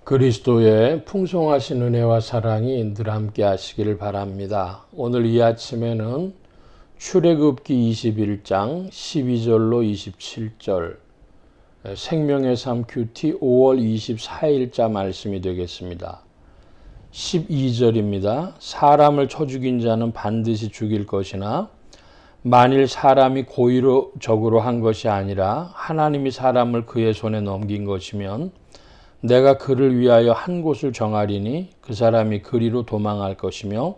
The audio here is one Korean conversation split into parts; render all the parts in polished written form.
그리스도의 풍성하신 은혜와 사랑이 늘 함께 하시기를 바랍니다. 오늘 이 아침에는 출애굽기 21장 12절로 27절 생명의 삶 큐티 5월 24일자 말씀이 되겠습니다. 12절입니다. 사람을 쳐 죽인 자는 반드시 죽일 것이나 만일 사람이 고의적으로 한 것이 아니라 하나님이 사람을 그의 손에 넘긴 것이면 내가 그를 위하여 한 곳을 정하리니 그 사람이 그리로 도망할 것이며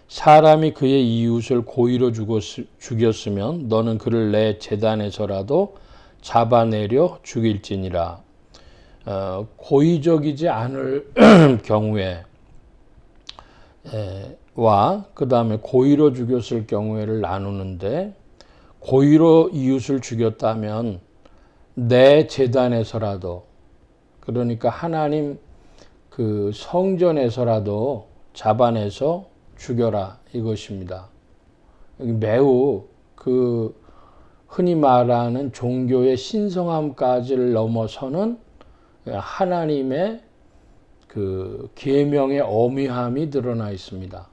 사람이 그의 이웃을 고의로 죽였으면 너는 그를 내 제단에서라도 잡아내려 죽일지니라. 고의적이지 않을 경우에 와 그 다음에 고의로 죽였을 경우에를 나누는데, 고의로 이웃을 죽였다면 내 제단에서라도, 그러니까 하나님 그 성전에서라도 잡아내서 죽여라 이것입니다. 매우 그 흔히 말하는 종교의 신성함까지를 넘어서는 하나님의 그 계명의 엄위함이 드러나 있습니다.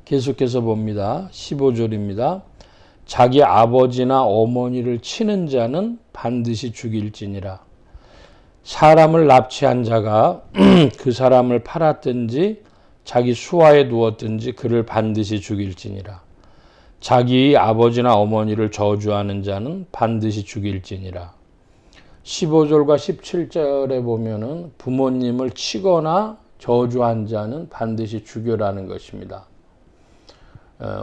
계속해서 봅니다. 15절입니다. 자기 아버지나 어머니를 치는 자는 반드시 죽일지니라. 사람을 납치한 자가 그 사람을 팔았든지 자기 수하에 두었든지 그를 반드시 죽일지니라. 자기 아버지나 어머니를 저주하는 자는 반드시 죽일지니라. 15절과 17절에 보면은 부모님을 치거나 저주한 자는 반드시 죽여라는 것입니다.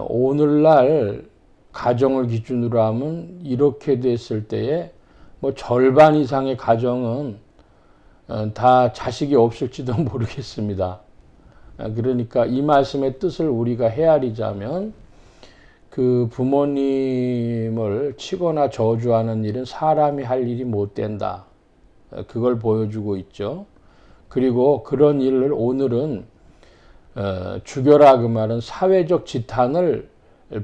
오늘날 가정을 기준으로 하면 이렇게 됐을 때에 뭐 절반 이상의 가정은 다 자식이 없을지도 모르겠습니다. 그러니까 이 말씀의 뜻을 우리가 헤아리자면 그 부모님을 치거나 저주하는 일은 사람이 할 일이 못 된다. 그걸 보여주고 있죠. 그리고 그런 일을 오늘은 죽여라 그 말은 사회적 지탄을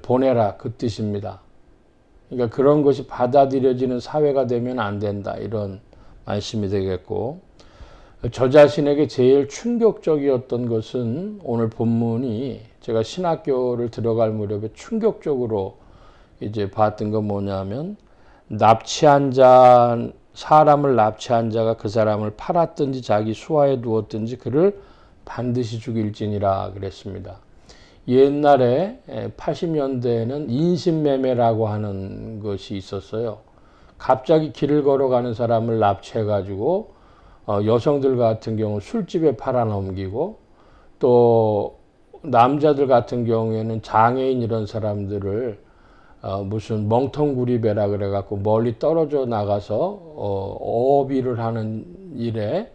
보내라 그 뜻입니다. 그러니까 그런 것이 받아들여지는 사회가 되면 안 된다 이런 말씀이 되겠고, 저 자신에게 제일 충격적이었던 것은 오늘 본문이 제가 신학교를 들어갈 무렵에 충격적으로 이제 봤던 건 뭐냐면, 사람을 납치한 자가 그 사람을 팔았든지 자기 수하에 두었든지 그를 반드시 죽일지니라 그랬습니다. 옛날에 80년대에는 인신매매라고 하는 것이 있었어요. 갑자기 길을 걸어가는 사람을 납치해가지고 여성들 같은 경우 술집에 팔아넘기고, 또 남자들 같은 경우에는 장애인 이런 사람들을 무슨 멍텅구리배라 그래갖고 멀리 떨어져 나가서 어비를 하는 일에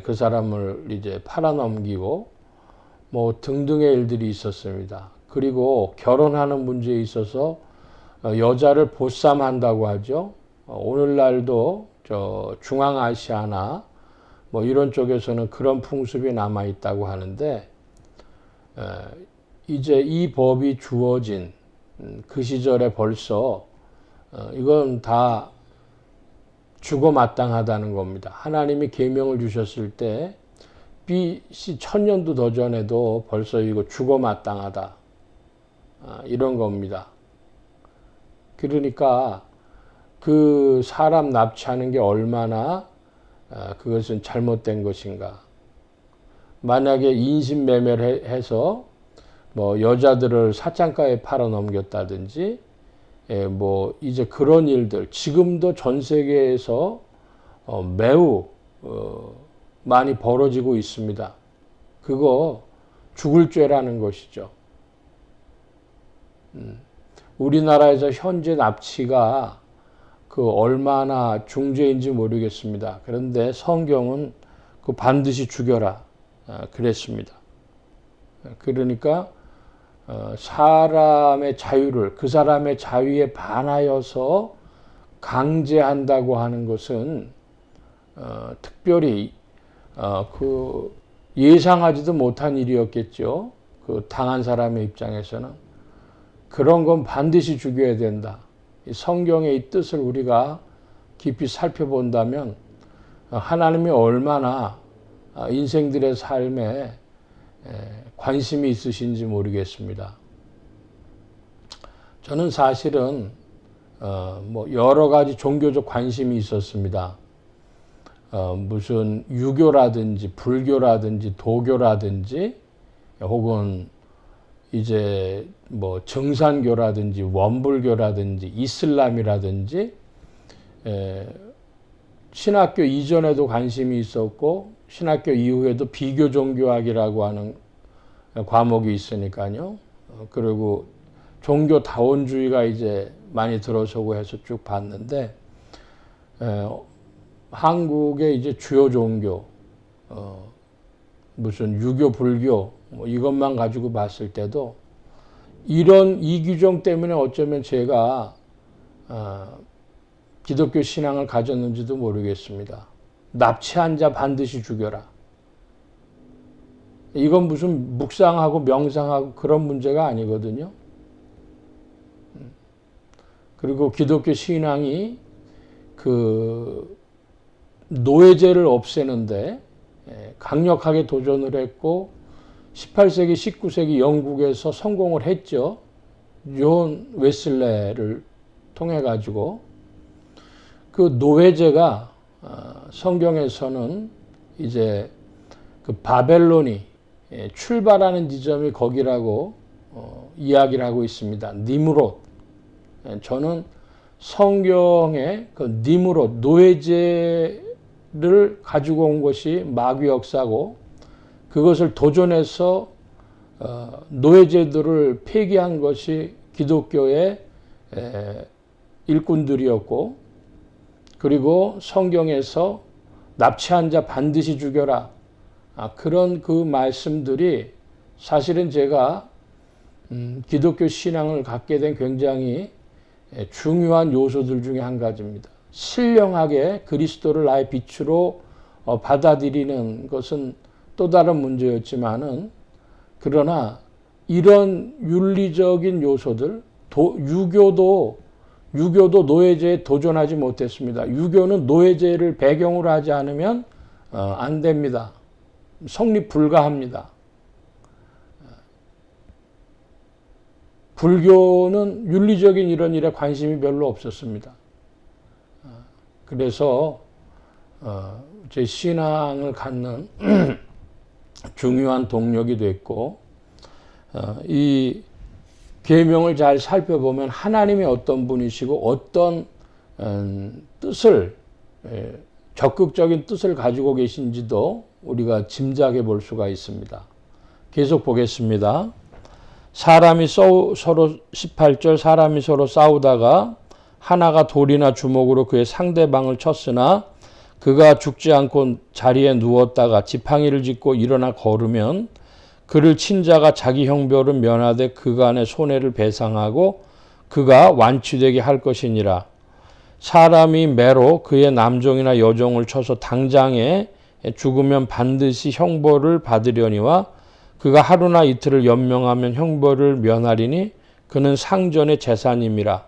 그 사람을 이제 팔아넘기고 뭐 등등의 일들이 있었습니다. 그리고 결혼하는 문제에 있어서 여자를 보쌈한다고 하죠. 오늘날도 저 중앙아시아나 뭐 이런 쪽에서는 그런 풍습이 남아 있다고 하는데, 이제 이 법이 주어진 그 시절에 벌써 이건 다 죽어 마땅하다는 겁니다. 하나님이 계명을 주셨을 때 BC 1000년도 더 전에도 벌써 이거 죽어 마땅하다 이런 겁니다. 그러니까 그 사람 납치하는 게 얼마나 그것은 잘못된 것인가. 만약에 인신매매를 해서 뭐 여자들을 사창가에 팔아넘겼다든지 뭐 이제 그런 일들 지금도 전 세계에서 매우 많이 벌어지고 있습니다. 그거 죽을 죄라는 것이죠. 우리나라에서 현재 납치가 그 얼마나 중죄인지 모르겠습니다. 그런데 성경은 그 반드시 죽여라 그랬습니다. 그러니까 사람의 자유를 그 사람의 자유에 반하여서 강제한다고 하는 것은 특별히 그 예상하지도 못한 일이었겠죠. 그 당한 사람의 입장에서는 그런 건 반드시 죽여야 된다. 성경의 이 뜻을 우리가 깊이 살펴본다면 하나님이 얼마나 인생들의 삶에 관심이 있으신지 모르겠습니다. 저는 사실은 뭐 여러 가지 종교적 관심이 있었습니다. 무슨 유교라든지 불교라든지 도교라든지 혹은 이제 뭐 정산교라든지 원불교라든지 이슬람이라든지 신학교 이전에도 관심이 있었고 신학교 이후에도 비교 종교학이라고 하는 과목이 있으니까요. 그리고 종교 다원주의가 이제 많이 들어서고 해서 쭉 봤는데 한국의 이제 주요 종교 무슨 유교 불교 뭐 이것만 가지고 봤을 때도 이런 이규정 때문에 어쩌면 제가 기독교 신앙을 가졌는지도 모르겠습니다. 납치한 자 반드시 죽여라. 이건 무슨 묵상하고 명상하고 그런 문제가 아니거든요. 그리고 기독교 신앙이 그 노예제를 없애는데 강력하게 도전을 했고 18세기, 19세기 영국에서 성공을 했죠. 존 웨슬레를 통해 가지고 그 노예제가 성경에서는 이제 그 바벨론이 출발하는 지점이 거기라고 이야기를 하고 있습니다. 니므롯. 저는 성경의 그 니므롯 노예제를 가지고 온 것이 마귀 역사고 그것을 도전해서 노예제도를 폐기한 것이 기독교의 일꾼들이었고 그리고 성경에서 납치한 자 반드시 죽여라. 그런 그 말씀들이 사실은 제가 기독교 신앙을 갖게 된 굉장히 중요한 요소들 중에 한 가지입니다. 신령하게 그리스도를 나의 빛으로 받아들이는 것은 또 다른 문제였지만은 그러나 이런 윤리적인 요소들 유교도 노예제에 도전하지 못했습니다. 유교는 노예제를 배경으로 하지 않으면 안 됩니다. 성립 불가합니다. 불교는 윤리적인 이런 일에 관심이 별로 없었습니다. 그래서 제 신앙을 갖는 중요한 동력이 됐고 이 계명을 잘 살펴보면 하나님이 어떤 분이시고 어떤 뜻을 적극적인 뜻을 가지고 계신지도 우리가 짐작해 볼 수가 있습니다. 계속 보겠습니다. 사람이 서로 18절 사람이 서로 싸우다가 하나가 돌이나 주먹으로 그의 상대방을 쳤으나 그가 죽지 않고 자리에 누웠다가 지팡이를 짚고 일어나 걸으면 그를 친 자가 자기 형벌은 면하되 그간의 손해를 배상하고 그가 완치되게 할 것이니라. 사람이 매로 그의 남종이나 여종을 쳐서 당장에 죽으면 반드시 형벌을 받으려니와 그가 하루나 이틀을 연명하면 형벌을 면하리니 그는 상전의 재산임이라.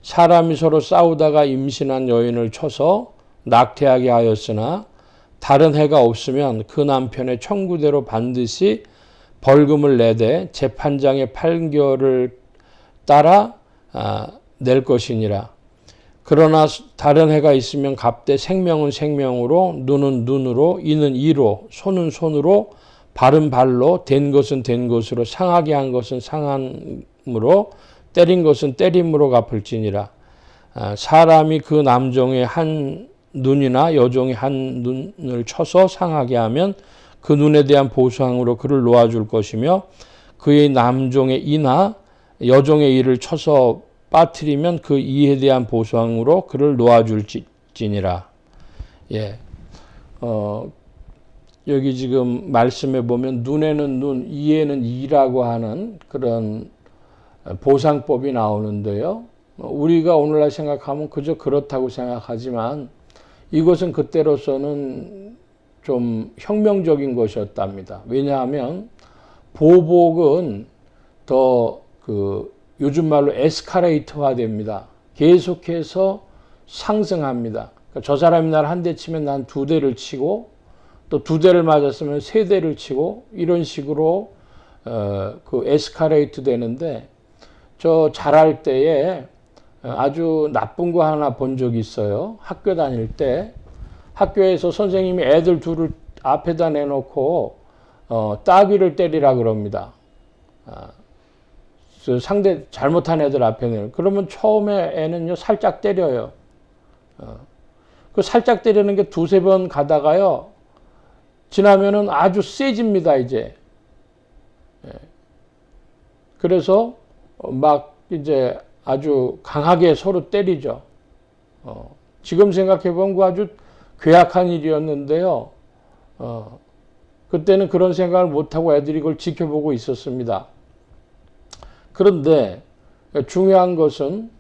사람이 서로 싸우다가 임신한 여인을 쳐서 낙태하게 하였으나 다른 해가 없으면 그 남편의 청구대로 반드시 벌금을 내되 재판장의 판결을 따라 낼 것이니라. 그러나 다른 해가 있으면 값되 생명은 생명으로 눈은 눈으로 이는 이로 손은 손으로 발은 발로 된 것은 된 것으로 상하게 한 것은 상함으로 때린 것은 때림으로 갚을지니라. 사람이 그 남종의 한 눈이나 여종의 한 눈을 쳐서 상하게 하면 그 눈에 대한 보상으로 그를 놓아줄 것이며 그의 남종의 이나 여종의 이를 쳐서 빠뜨리면 그 이에 대한 보상으로 그를 놓아줄지니라. 예. 여기 지금 말씀해 보면 눈에는 눈, 이에는 이라고 하는 그런 보상법이 나오는데요. 우리가 오늘날 생각하면 그저 그렇다고 생각하지만 이것은 그때로서는 좀 혁명적인 것이었답니다. 왜냐하면 보복은 더 요즘 말로 에스카레이터화 됩니다. 계속해서 상승합니다. 그러니까 저 사람이 나를 한 대 치면 난 두 대를 치고 또 2대를 맞았으면 3대를 치고 이런 식으로 그 에스컬레이트 되는데 저 자랄 때에 아주 나쁜 거 하나 본 적이 있어요. 학교 다닐 때 학교에서 선생님이 애들 둘을 앞에다 내놓고 따귀를 때리라 그럽니다. 상대 잘못한 애들 앞에 내놓고 그러면 처음에 애는요 살짝 때려요. 그 살짝 때리는 게 2-3번 가다가요 지나면은 아주 세집니다 이제. 그래서 막 이제 아주 강하게 서로 때리죠. 지금 생각해 보면 그 아주 괴악한 일이었는데요. 그때는 그런 생각을 못하고 애들이 그걸 지켜보고 있었습니다. 그런데 중요한 것은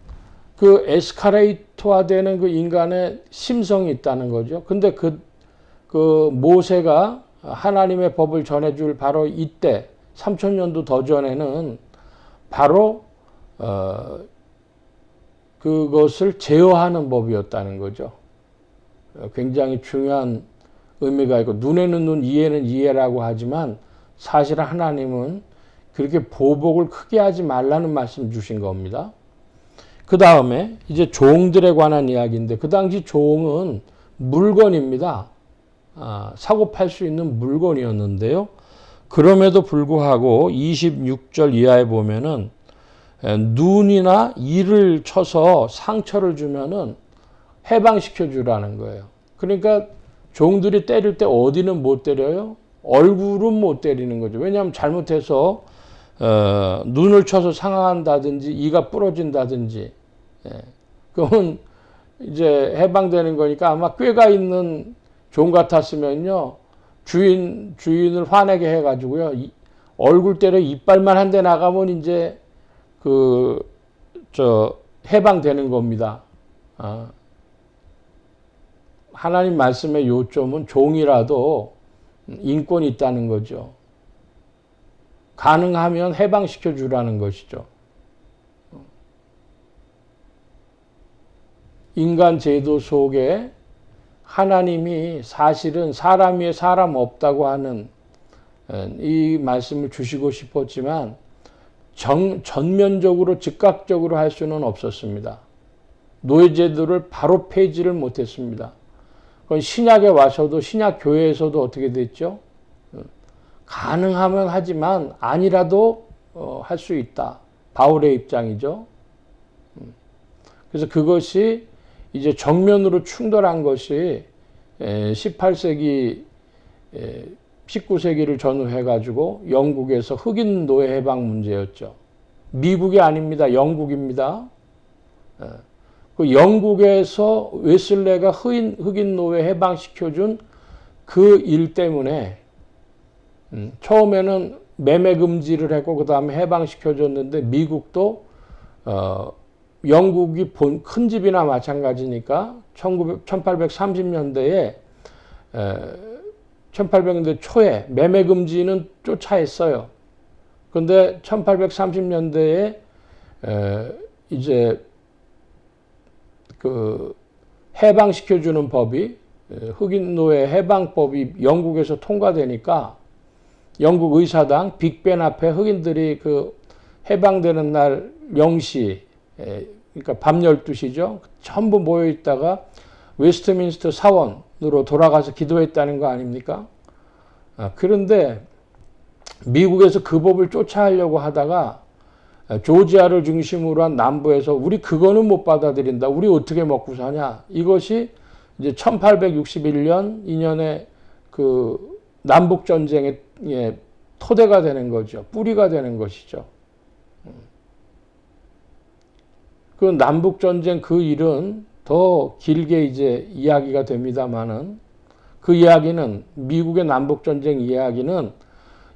그 에스컬레이터화 되는 그 인간의 심성이 있다는 거죠. 근데 그 모세가 하나님의 법을 전해줄 바로 이때 3000년도 더 전에는 바로 그것을 제어하는 법이었다는 거죠. 굉장히 중요한 의미가 있고 눈에는 눈, 이해는 이해라고 하지만 사실 하나님은 그렇게 보복을 크게 하지 말라는 말씀 주신 겁니다. 그 다음에 이제 종들에 관한 이야기인데 그 당시 종은 물건입니다. 사고 팔 수 있는 물건이었는데요. 그럼에도 불구하고 26절 이하에 보면은 눈이나 이를 쳐서 상처를 주면은 해방시켜 주라는 거예요. 그러니까 종들이 때릴 때 어디는 못 때려요? 얼굴은 못 때리는 거죠. 왜냐하면 잘못해서 눈을 쳐서 상한다든지 이가 부러진다든지 그건 이제 해방되는 거니까 아마 꾀가 있는 종 같았으면요 주인을 화내게 해가지고요 얼굴 때려 이빨만 한 대 나가면 이제 해방되는 겁니다. 하나님 말씀의 요점은 종이라도 인권이 있다는 거죠. 가능하면 해방시켜 주라는 것이죠. 인간 제도 속에 하나님이 사실은 사람 위에 사람 없다고 하는 이 말씀을 주시고 싶었지만 전면적으로 즉각적으로 할 수는 없었습니다. 노예제도를 바로 폐지를 못했습니다. 그건 신약에 와서도 신약 교회에서도 어떻게 됐죠? 가능하면 하지만 아니라도 할 수 있다. 바울의 입장이죠. 그래서 그것이 이제 정면으로 충돌한 것이 18세기, 19세기를 전후해가지고 영국에서 흑인 노예 해방 문제였죠. 미국이 아닙니다. 영국입니다. 그 영국에서 웨슬레가 흑인 노예 해방시켜준 그 일 때문에 처음에는 매매 금지를 했고 그 다음에 해방시켜줬는데 미국도 영국이 본 큰 집이나 마찬가지니까 1830년대에 1800년대 초에 매매 금지는 쫓아했어요. 그런데 1830년대에 이제 그 해방시켜주는 법이 흑인 노예 해방법이 영국에서 통과되니까 영국 의사당 빅벤 앞에 흑인들이 그 해방되는 날 0시 그러니까 밤 12시죠. 전부 모여 있다가 웨스트민스터 사원으로 돌아가서 기도했다는 거 아닙니까? 그런데 미국에서 그 법을 쫓아하려고 하다가 조지아를 중심으로 한 남부에서 우리 그거는 못 받아들인다. 우리 어떻게 먹고 사냐. 이것이 이제 1861년 2년에 그 남북전쟁의 토대가 되는 거죠. 뿌리가 되는 것이죠. 그 남북전쟁 그 일은 더 길게 이제 이야기가 됩니다만은 그 이야기는 미국의 남북전쟁 이야기는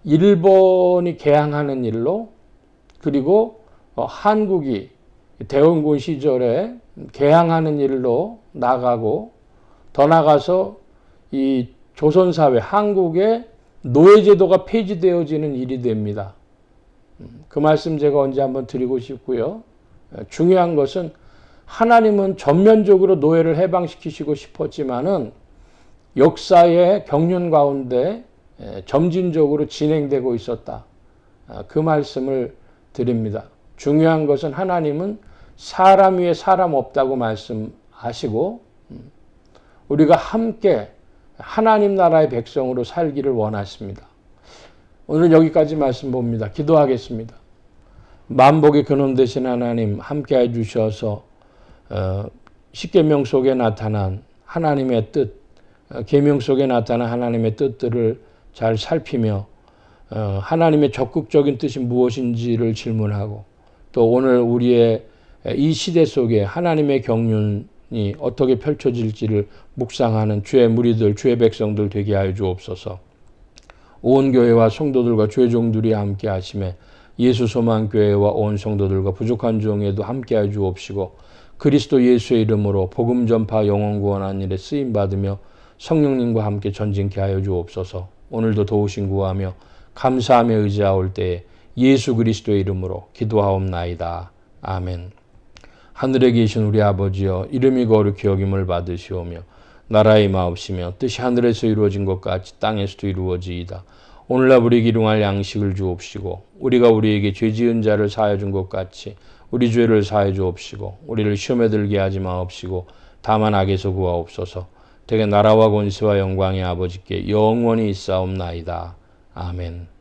일본이 개항하는 일로 그리고 한국이 대원군 시절에 개항하는 일로 나가고 더 나가서 이 조선사회 한국의 노예제도가 폐지되어지는 일이 됩니다. 그 말씀 제가 언제 한번 드리고 싶고요. 중요한 것은 하나님은 전면적으로 노예를 해방시키시고 싶었지만은 역사의 경륜 가운데 점진적으로 진행되고 있었다. 그 말씀을 드립니다. 중요한 것은 하나님은 사람 위에 사람 없다고 말씀하시고 우리가 함께 하나님 나라의 백성으로 살기를 원하십니다. 오늘 여기까지 말씀 봅니다. 기도하겠습니다. 만복의 근원 되신 하나님 함께해 주셔서 십계명 속에 나타난 하나님의 뜻, 계명 속에 나타난 하나님의 뜻들을 잘 살피며 하나님의 적극적인 뜻이 무엇인지를 질문하고 또 오늘 우리의 이 시대 속에 하나님의 경륜이 어떻게 펼쳐질지를 묵상하는 주의 무리들, 주의 백성들 되게 하여 주옵소서. 온 교회와 성도들과 주의 종들이 함께 하심에 예수 소망교회와 온 성도들과 부족한 종에도 함께 하여 주옵시고 그리스도 예수의 이름으로 복음 전파 영혼 구원하는 일에 쓰임 받으며 성령님과 함께 전진케 하여 주옵소서. 오늘도 도우신 구하며 감사하며 의지하올 때에 예수 그리스도의 이름으로 기도하옵나이다. 아멘. 하늘에 계신 우리 아버지여 이름이 거룩히 여김을 받으시오며 나라의 마옵시며 뜻이 하늘에서 이루어진 것 같이 땅에서도 이루어지이다. 오늘날 우리에게 일용할 양식을 주옵시고 우리가 우리에게 죄 지은 자를 사하여 준 것 같이 우리 죄를 사하여 주옵시고 우리를 시험에 들게 하지 마옵시고 다만 악에서 구하옵소서. 되게 나라와 권세와 영광의 아버지께 영원히 있사옵나이다. 아멘.